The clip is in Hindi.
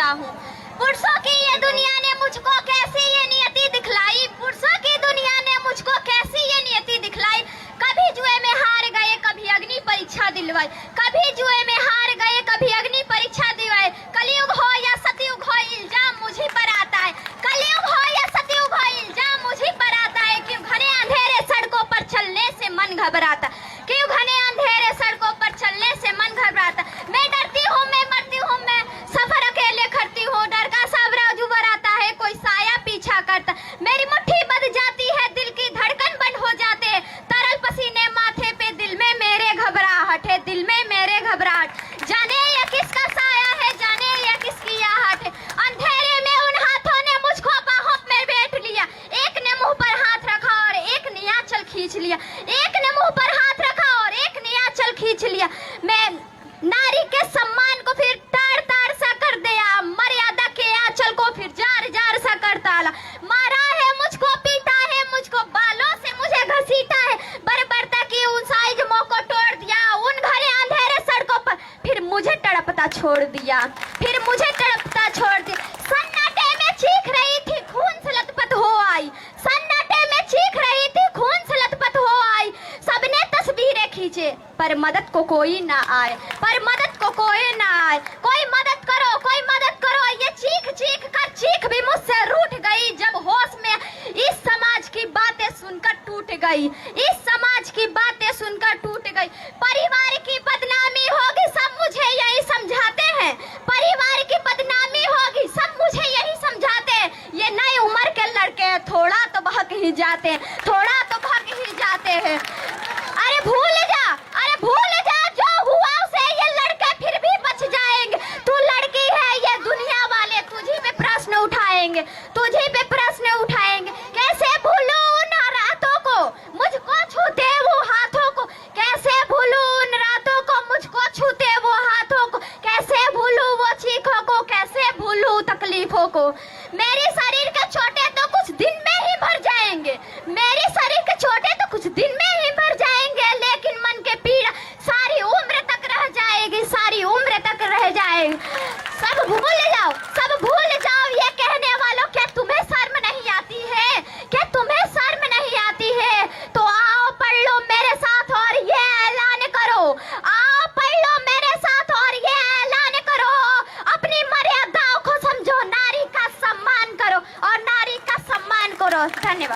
रहा हूँ। पुरुषों की ये दुनिया ने मुझको कैसी ये नियति दिखलाई, पुरुषों की दुनिया ने मुझको कैसी ये नियति दिखलाई। कभी जुए में हार गए, कभी अग्नि परीक्षा दिलवाई, कभी जुए में हार गए, कभी अग्नि परीक्षा दिलवाई। कलयुग हो या सतयुग हो, इल्जाम मुझे पर आता है। कलयुग हो या सतयुग हो, इल्जाम मुझे पर आता है। क्यों घने अंधेरे सड़कों पर चलने से मन घबराता, क्यों घने अंधेरे सड़कों पर चलने से मन घबराता। मैं डरती हूँ, मैं मरती हूँ, मैं सफर अकेले करती हूँ। डर का सावरा जुबर आता है, कोई साया पीछा करता। मेरी मुट्ठी बंध जाती है, दिल की धड़कन बंद हो जाते हैं। तरल पसीने माथे पे, दिल में मेरे घबराहट है, दिल में मेरे घबराहट। जाने ये किसका साया है, जाने ये किसकी आहट है। अंधेरे में उन हाथों ने मुझको बाहों में बैठ लिया। एक ने मुंह पर हाथ रखा और एक ने आंचल खींच लिया। एक ने मुंह पर हाथ रखा और एक ने आंचल खींच लिया। मैं नारी के सम्मान को फिर ताड़ ताड़ सा कर दिया, मर्यादा के आंचल को फिर जार जार सा कर डाला। मारा है मुझको, पीटा है मुझको, बालों से मुझे घसीटा है। बर्बरता की ऊंचाई जमों को तोड़ दिया, उन घने अंधेरे सड़कों पर फिर मुझे तड़पता छोड़ दिया, फिर मुझे तड़पता छोड़ दिया। सन्नाटे में चीख रही थी, खून से लथपथ हो आई। सन्नाटे में चीख रही थी, खून से लथपथ हो आई। सबने तस्वीरें खींचे पर मदद को कोई ना आए, पर मदद को कोई ना आए। कोई मदद करो, कोई मदद करो। ये चीख चीख कर चीख भी मुझसे रूठ गई, जब होश में इस समाज की बातें सुनकर टूट गई, इस समाज की बातें सुनकर टूट गई। परिवार की बदनामी होगी, सब मुझे यही समझाते हैं। परिवार की बदनामी होगी, सब मुझे यही समझाते हैं। ये नई उम्र के लड़के थोड़ा तो बहक ही जाते हैं, थोड़ा तो बहक ही जाते हैं। अरे भूल जा, अरे भूल जा, जो हुआ उसे ये लड़के फिर भी बच जाएंगे। तू लड़की है, ये दुनिया वाले तुझे पे प्रश्न उठाएंगे, तुझे पे प्रश्न उठाएंगे। कैसे भूलूं उन रातों को, मुझको छूते वो हाथों को। कैसे भूलूं उन रातों को, मुझको छूते वो हाथों को। कैसे भूलूं वो चीखों को, कैसे भूलूं तकलीफों को। मेरे शरीर के छोटे तो कुछ दिन में ही भर जाएंगे, मेरे शरीर के छोटे तो कुछ दिन में ही भर जाएंगे, लेकिन मन के पीड़ा सारी उम्र तक रह जाएगी, सारी उम्र तक रह जाएगी। सब भूल जाओ, सब भूल जाओ। ये कहने वालों, क्या तुम्हें शर्म नहीं आती है, क्या तुम्हें शर्म नहीं आती है? तो आओ पढ़ लो मेरे साथ और ये ऐलान करो, आओ पढ़ लो मेरे साथ और ये ऐलान करो। अपनी मर्यादाओं को समझो, नारी का सम्मान करो और नारी का सम्मान करो। धन्यवाद।